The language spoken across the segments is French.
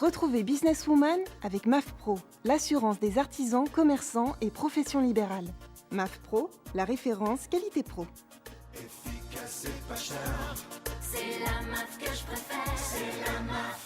Retrouvez Businesswoman avec MAF Pro, l'assurance des artisans, commerçants et professions libérales. MAF Pro, la référence qualité pro. Efficace et pas cher. C'est la MAF que je préfère. C'est la MAF.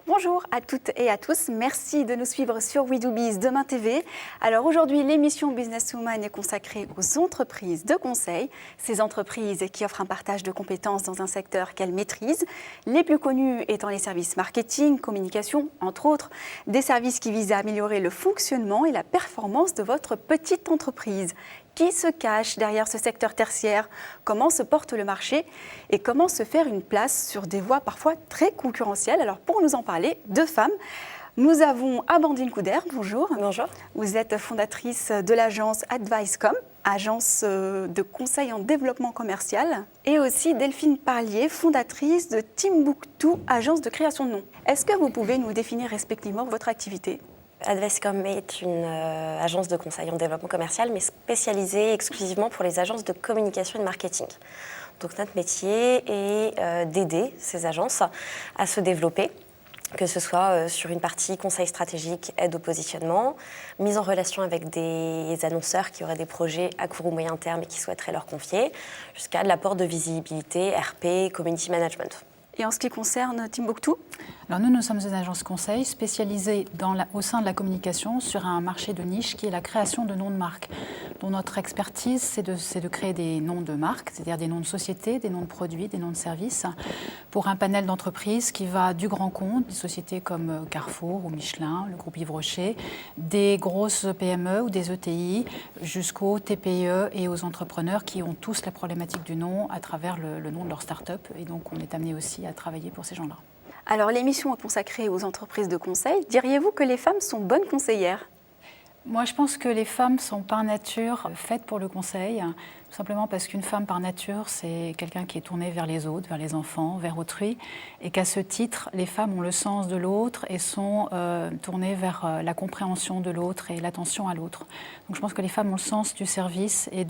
Bonjour à toutes et à tous, merci de nous suivre sur We Do Biz Demain TV. Alors aujourd'hui, l'émission Businesswoman est consacrée aux entreprises de conseil, ces entreprises qui offrent un partage de compétences dans un secteur qu'elles maîtrisent, les plus connus étant les services marketing, communication, entre autres, des services qui visent à améliorer le fonctionnement et la performance de votre petite entreprise. Qui se cache derrière ce secteur tertiaire? Comment se porte le marché? Et comment se faire une place sur des voies parfois très concurrentielles? Alors pour nous en parler, deux femmes. Nous avons Amandine Couder, bonjour. Bonjour. Vous êtes fondatrice de l'agence Advicecom, agence de conseil en développement commercial. Et aussi Delphine Parlier, fondatrice de Timbuktu, agence de création de noms. Est-ce que vous pouvez nous définir respectivement votre activité? Advicecom est une agence de conseil en développement commercial, mais spécialisée exclusivement pour les agences de communication et de marketing. Donc notre métier est d'aider ces agences à se développer, que ce soit sur une partie conseil stratégique, aide au positionnement, mise en relation avec des annonceurs qui auraient des projets à court ou moyen terme et qui souhaiteraient leur confier, jusqu'à de l'apport de visibilité, RP, community management. Et en ce qui concerne Timbuktu? Alors nous sommes une agence conseil spécialisée au sein de la communication sur un marché de niche qui est la création de noms de marques. Dont notre expertise, c'est de créer des noms de marques, c'est-à-dire des noms de sociétés, des noms de produits, des noms de services, pour un panel d'entreprises qui va du grand compte, des sociétés comme Carrefour ou Michelin, le groupe Yves Rocher, des grosses PME ou des ETI, jusqu'aux TPE et aux entrepreneurs qui ont tous la problématique du nom à travers le nom de leur start-up. Et donc on est amené aussi à travailler pour ces gens-là. Alors l'émission est consacrée aux entreprises de conseil. Diriez-vous que les femmes sont bonnes conseillères? Moi, je pense que les femmes sont par nature faites pour le conseil, tout simplement parce qu'une femme par nature, c'est quelqu'un qui est tourné vers les autres, vers les enfants, vers autrui, et qu'à ce titre, les femmes ont le sens de l'autre et sont tournées vers la compréhension de l'autre et l'attention à l'autre. Donc je pense que les femmes ont le sens du service et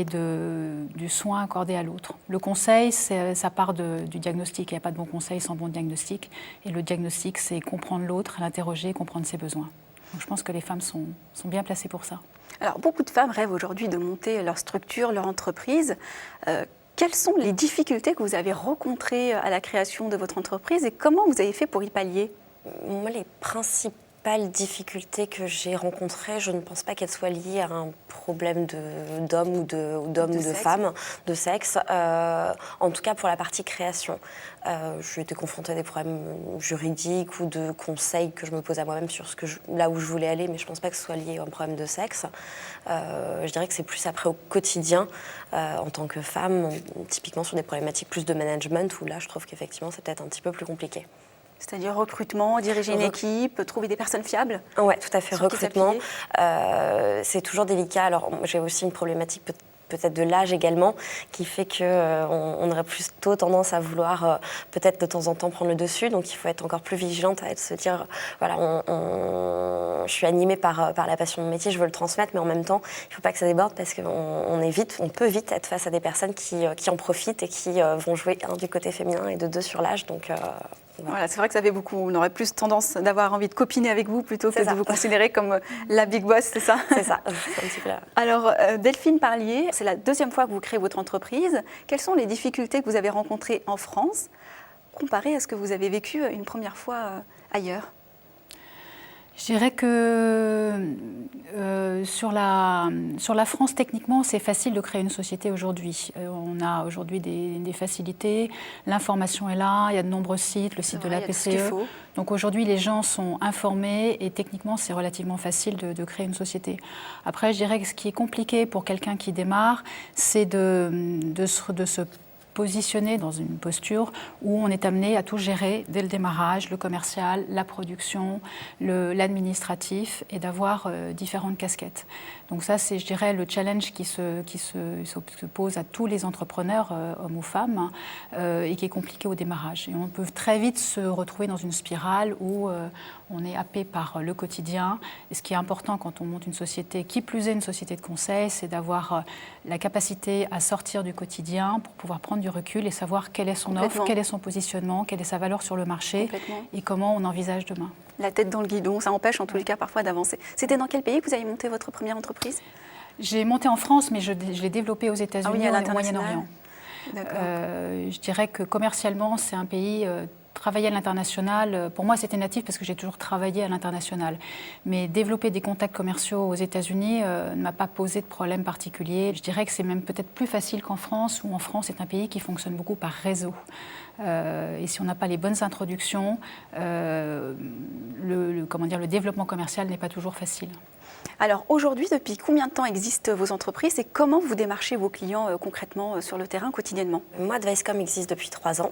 du soin accordé à l'autre. Le conseil, ça part du diagnostic. Il n'y a pas de bon conseil sans bon diagnostic. Et le diagnostic, c'est comprendre l'autre, l'interroger, comprendre ses besoins. Donc je pense que les femmes sont bien placées pour ça. Alors beaucoup de femmes rêvent aujourd'hui de monter leur structure, leur entreprise. Quelles sont les difficultés que vous avez rencontrées à la création de votre entreprise et comment vous avez fait pour y pallier? Moi, les principales difficultés que j'ai rencontrées, je ne pense pas qu'elles soient liées à un problème d'homme ou de femme, de sexe. En tout cas, pour la partie création. J'ai été confrontée à des problèmes juridiques ou de conseils que je me pose à moi-même sur là où je voulais aller, mais je ne pense pas que ce soit lié à un problème de sexe. Je dirais que c'est plus après au quotidien, en tant que femme, typiquement sur des problématiques plus de management, où là, je trouve qu'effectivement, c'est peut-être un petit peu plus compliqué. C'est-à-dire recrutement, diriger une équipe, trouver des personnes fiables? Oui, tout à fait, recrutement. C'est toujours délicat. Alors, j'ai aussi une problématique peut-être de l'âge également, qui fait qu'on aurait plutôt tendance à vouloir peut-être de temps en temps prendre le dessus. Donc il faut être encore plus vigilante, à se dire, voilà, je suis animée par la passion de mon métier, je veux le transmettre, mais en même temps, il ne faut pas que ça déborde parce qu'on peut vite être face à des personnes qui en profitent et qui vont jouer du côté féminin et de deux sur l'âge. Donc, voilà, c'est vrai que ça fait beaucoup. On aurait plus tendance d'avoir envie de copiner avec vous plutôt que de vous considérer comme la big boss, c'est ça? C'est ça, c'est un petit peu là. Alors, Delphine Parlier, c'est la deuxième fois que vous créez votre entreprise. Quelles sont les difficultés que vous avez rencontrées en France comparées à ce que vous avez vécu une première fois ailleurs? Je dirais que sur la France, techniquement, c'est facile de créer une société aujourd'hui. On a aujourd'hui des facilités, l'information est là, il y a de nombreux sites, le site de la PCE. Donc aujourd'hui, les gens sont informés et techniquement, c'est relativement facile de créer une société. Après, je dirais que ce qui est compliqué pour quelqu'un qui démarre, c'est de se positionné dans une posture où on est amené à tout gérer dès le démarrage, le commercial, la production, l'administratif, et d'avoir différentes casquettes. Donc ça, c'est, je dirais, le challenge qui se pose à tous les entrepreneurs, hommes ou femmes, et qui est compliqué au démarrage. Et on peut très vite se retrouver dans une spirale où on est happé par le quotidien. Et ce qui est important quand on monte une société, qui plus est une société de conseil, c'est d'avoir la capacité à sortir du quotidien pour pouvoir prendre du recul et savoir quelle est son offre, quel est son positionnement, quelle est sa valeur sur le marché et comment on envisage demain. La tête dans le guidon, ça empêche en tous les cas parfois d'avancer. C'était dans quel pays que vous avez monté votre première entreprise ? J'ai monté en France, mais je l'ai développée aux États-Unis et au Moyen-Orient. Je dirais que commercialement, c'est un pays... Travailler à l'international, pour moi c'était natif parce que j'ai toujours travaillé à l'international. Mais développer des contacts commerciaux aux États-Unis ne m'a pas posé de problème particulier. Je dirais que c'est même peut-être plus facile qu'en France, où en France c'est un pays qui fonctionne beaucoup par réseau. Et si on n'a pas les bonnes introductions, le développement commercial n'est pas toujours facile. Alors aujourd'hui, depuis combien de temps existent vos entreprises et comment vous démarchez vos clients concrètement sur le terrain quotidiennement ? Moi, Advicecom existe depuis 3 ans.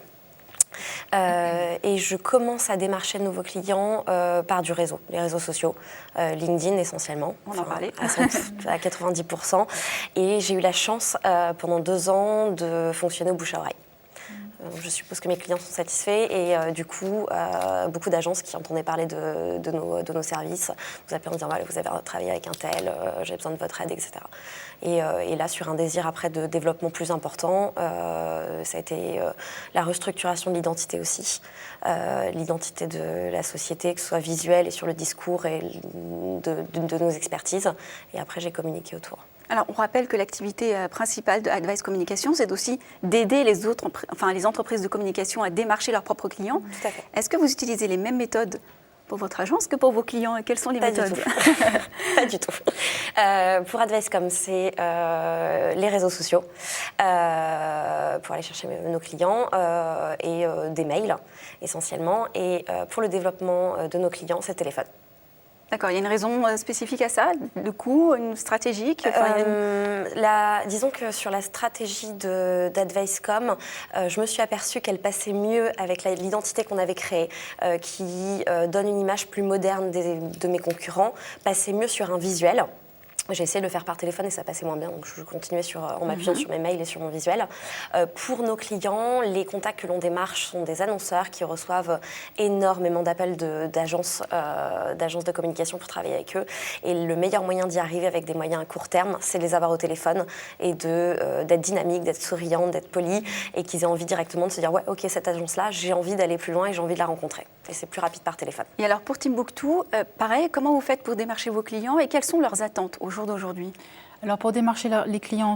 Et je commence à démarcher de nouveaux clients par du réseau, les réseaux sociaux, LinkedIn essentiellement. On en parlait. À 90%. Et j'ai eu la chance pendant 2 ans de fonctionner au bouche à oreille. Je suppose que mes clients sont satisfaits et du coup, beaucoup d'agences qui entendaient parler de nos services vous appellent en disant voilà, vous avez travaillé avec un tel, j'ai besoin de votre aide, etc. Et là, sur un désir après de développement plus important, ça a été la restructuration de l'identité aussi, l'identité de la société, que ce soit visuelle et sur le discours et de nos expertises. Et après, j'ai communiqué autour. Alors, on rappelle que l'activité principale de Advice Communication, c'est aussi d'aider les entreprises de communication à démarcher leurs propres clients. Tout à fait. Est-ce que vous utilisez les mêmes méthodes pour votre agence que pour vos clients et quelles sont les méthodes ? Pas du tout. Pour Advicecom, c'est les réseaux sociaux pour aller chercher nos clients et des mails essentiellement. Et pour le développement de nos clients, c'est le téléphone. D'accord, il y a une raison spécifique à ça, de coût, une stratégique Disons que sur la stratégie d'Advicecom, je me suis aperçue qu'elle passait mieux avec l'identité qu'on avait créée, qui donne une image plus moderne de mes concurrents, passait mieux sur un visuel. J'ai essayé de le faire par téléphone et ça passait moins bien, donc je continuais en m'appuyant sur mes mails et sur mon visuel. Pour nos clients, les contacts que l'on démarche sont des annonceurs qui reçoivent énormément d'appels d'agences de communication pour travailler avec eux. Et le meilleur moyen d'y arriver avec des moyens à court terme, c'est de les avoir au téléphone et d'être dynamique, d'être souriant, d'être poli et qu'ils aient envie directement de se dire « ouais, ok, cette agence-là, j'ai envie d'aller plus loin et j'ai envie de la rencontrer ». Et c'est plus rapide par téléphone. Et alors pour Timbuktu, pareil, comment vous faites pour démarcher vos clients et quelles sont leurs attentes au jour d'aujourd'hui ? Alors pour démarcher les clients,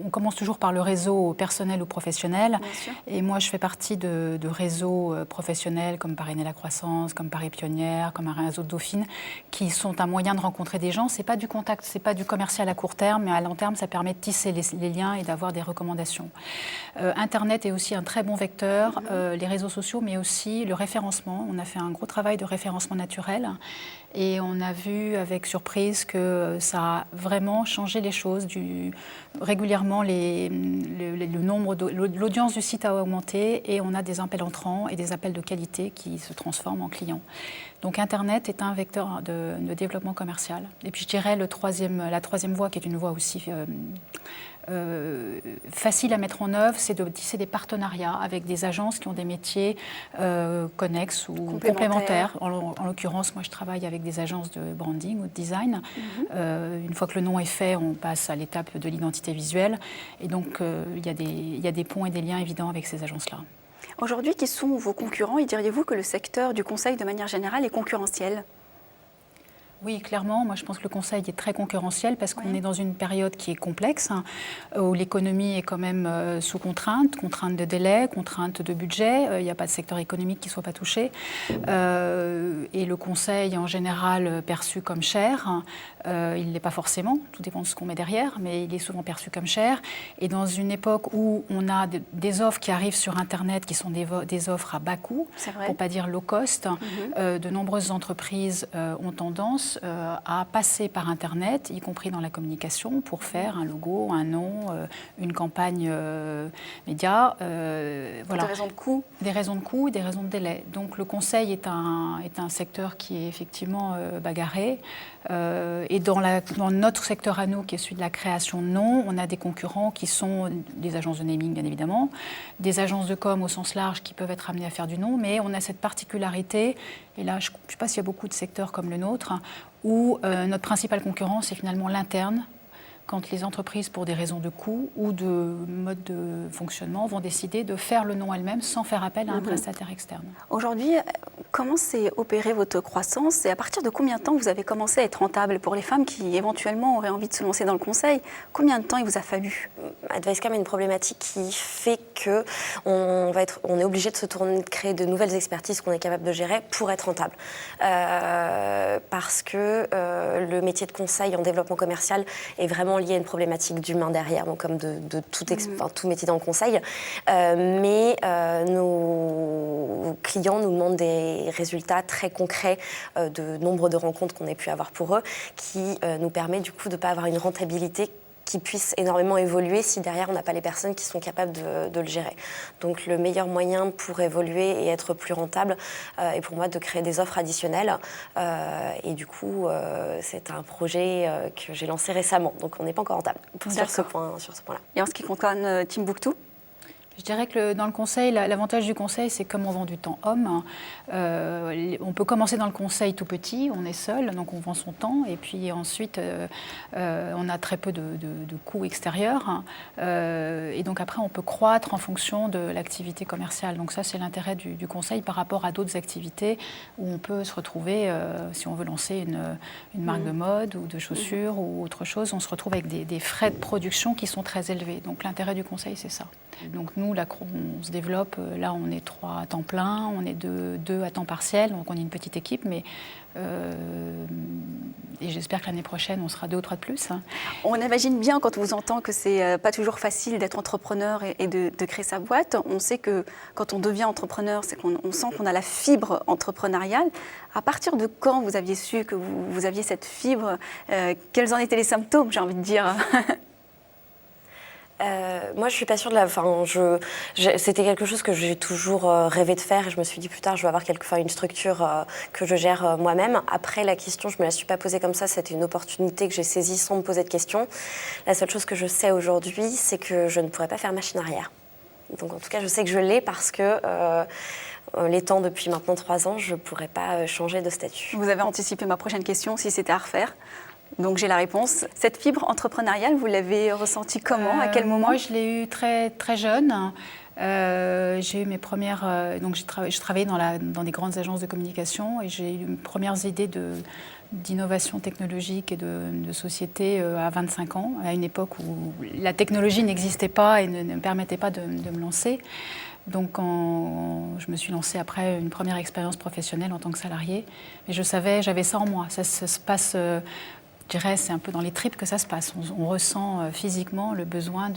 on commence toujours par le réseau personnel ou professionnel. Et moi, je fais partie de réseaux professionnels comme Parrainer la croissance, comme Paris Pionnière, comme un réseau de Dauphine, qui sont un moyen de rencontrer des gens. C'est pas du contact, c'est pas du commercial à court terme, mais à long terme, ça permet de tisser les liens et d'avoir des recommandations. Internet est aussi un très bon vecteur, les réseaux sociaux, mais aussi le référencement. On a fait un gros travail de référencement naturel. Et on a vu avec surprise que ça a vraiment changé les choses. Régulièrement, l'audience du site a augmenté et on a des appels entrants et des appels de qualité qui se transforment en clients. Donc Internet est un vecteur de développement commercial. Et puis je dirais la troisième voie, qui est une voie aussi facile à mettre en œuvre, c'est de tisser des partenariats avec des agences qui ont des métiers connexes ou complémentaires. En l'occurrence, moi je travaille avec des agences de branding ou de design. Une fois que le nom est fait, on passe à l'étape de l'identité visuelle. Et donc il y a des ponts et des liens évidents avec ces agences-là. Aujourd'hui, qui sont vos concurrents et diriez-vous que le secteur du conseil de manière générale est concurrentiel ? Oui, clairement. Moi, je pense que le conseil est très concurrentiel parce qu'on est dans une période qui est complexe, où l'économie est quand même sous contrainte de délai, contrainte de budget. Il n'y a pas de secteur économique qui ne soit pas touché. Et le conseil, en général, perçu comme cher. Il ne l'est pas forcément, tout dépend de ce qu'on met derrière, mais il est souvent perçu comme cher. Et dans une époque où on a des offres qui arrivent sur Internet, qui sont des offres à bas coût, pour ne pas dire low cost, de nombreuses entreprises ont tendance tendance à passer par Internet, y compris dans la communication, pour faire un logo, un nom, une campagne média. Voilà. Des raisons de coût. Des raisons de coût, des raisons de délai. Donc le conseil est un secteur qui est effectivement bagarré. Et dans notre secteur à nous, qui est celui de la création de noms, on a des concurrents qui sont des agences de naming, bien évidemment, des agences de com au sens large qui peuvent être amenées à faire du nom, mais on a cette particularité, et là je ne sais pas s'il y a beaucoup de secteurs comme le nôtre, où notre principal concurrent, c'est finalement l'interne, quand les entreprises, pour des raisons de coût ou de mode de fonctionnement, vont décider de faire le nom elles-mêmes sans faire appel à un prestataire externe. Aujourd'hui, comment s'est opérée votre croissance et à partir de combien de temps vous avez commencé à être rentable pour les femmes qui éventuellement auraient envie de se lancer dans le conseil? Combien de temps il vous a fallu? Advicecom a une problématique qui fait que on est obligé de se tourner, de créer de nouvelles expertises qu'on est capable de gérer pour être rentable. Parce que le métier de conseil en développement commercial est vraiment lié à une problématique d'humain derrière, donc comme de tout métier dans le conseil. Mais nos clients nous demandent des résultats très concrets de nombre de rencontres qu'on ait pu avoir pour eux, qui nous permet du coup de ne pas avoir une rentabilité qui puisse énormément évoluer si derrière on n'a pas les personnes qui sont capables de le gérer. Donc le meilleur moyen pour évoluer et être plus rentable est pour moi de créer des offres additionnelles. Et du coup, c'est un projet que j'ai lancé récemment. Donc on n'est pas encore rentable sur ce point-là. Et en ce qui concerne Timbuktu ? Je dirais que dans le conseil, l'avantage du conseil, c'est comme on vend du temps homme. On peut commencer dans le conseil tout petit, on est seul, donc on vend son temps. Et puis ensuite, on a très peu de coûts extérieurs. Et donc après, on peut croître en fonction de l'activité commerciale. Donc ça, c'est l'intérêt du conseil par rapport à d'autres activités où on peut se retrouver, si on veut lancer une marque de mode ou de chaussures ou autre chose, on se retrouve avec des frais de production qui sont très élevés. Donc l'intérêt du conseil, c'est ça. Donc nous, là, on se développe, là on est 3 à temps plein, on est 2 à temps partiel, donc on est une petite équipe, mais et j'espère que l'année prochaine on sera 2 ou 3 de plus. On imagine bien quand on vous entend que c'est pas toujours facile d'être entrepreneur et de créer sa boîte. On sait que quand on devient entrepreneur, c'est qu'on sent qu'on a la fibre entrepreneuriale. À partir de quand vous aviez su que vous aviez cette fibre, quels en étaient les symptômes, j'ai envie de dire? Moi, je suis pas sûre de la. Enfin, c'était quelque chose que j'ai toujours rêvé de faire et je me suis dit plus tard, je vais avoir une structure que je gère moi-même. Après, la question, je me la suis pas posée comme ça. C'était une opportunité que j'ai saisie sans me poser de questions. La seule chose que je sais aujourd'hui, c'est que je ne pourrais pas faire machine arrière. Donc, en tout cas, je sais que je l'ai parce que l'étant depuis maintenant 3 ans, je pourrais pas changer de statut. Vous avez anticipé ma prochaine question, si c'était à refaire. Donc j'ai la réponse. Cette fibre entrepreneuriale, vous l'avez ressentie comment? À quel moment? Moi, je l'ai eu très, très jeune. J'ai eu mes premières... donc je travaillais dans des grandes agences de communication et j'ai eu mes premières idées d'innovation technologique et de société à 25 ans, à une époque où la technologie n'existait pas et ne me permettait pas de me lancer. Donc je me suis lancée après une première expérience professionnelle en tant que salariée. Mais je savais, j'avais ça en moi. Ça se passe... je dirais, c'est un peu dans les tripes que ça se passe. On ressent physiquement le besoin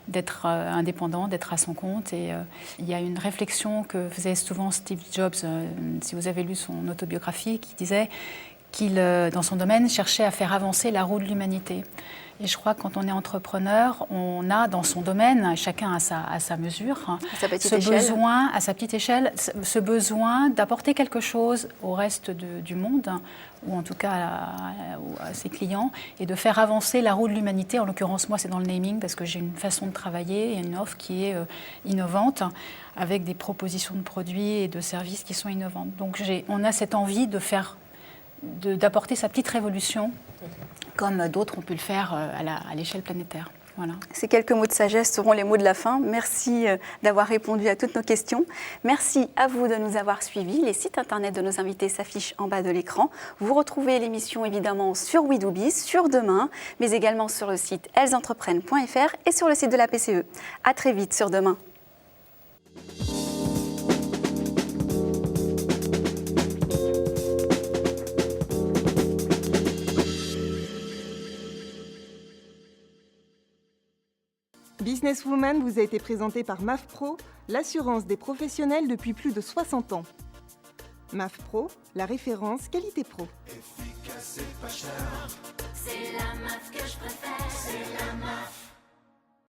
d'être indépendant, d'être à son compte. Et il y a une réflexion que faisait souvent Steve Jobs, si vous avez lu son autobiographie, qui disait qu'il, dans son domaine, cherchait à faire avancer la roue de l'humanité. Et je crois que quand on est entrepreneur, on a dans son domaine, chacun à sa mesure, à sa petite échelle. À sa petite échelle, ce besoin d'apporter quelque chose au reste du monde, ou en tout cas à ses clients, et de faire avancer la roue de l'humanité. En l'occurrence, moi, c'est dans le naming, parce que j'ai une façon de travailler et une offre qui est innovante, avec des propositions de produits et de services qui sont innovantes. Donc on a cette envie d'apporter sa petite révolution, comme d'autres ont pu le faire à l'échelle planétaire. Voilà. Ces quelques mots de sagesse seront les mots de la fin. Merci d'avoir répondu à toutes nos questions. Merci à vous de nous avoir suivis. Les sites internet de nos invités s'affichent en bas de l'écran. Vous retrouvez l'émission évidemment sur We Do Biz, sur Demain, mais également sur le site ellesentreprenent.fr et sur le site de la PCE. À très vite sur Demain. Businesswoman vous a été présenté par MAFPRO, l'assurance des professionnels depuis plus de 60 ans. MAFPRO, la référence qualité pro. Efficace. c'est pas cher. C'est la MAF que je préfère. C'est la MAF.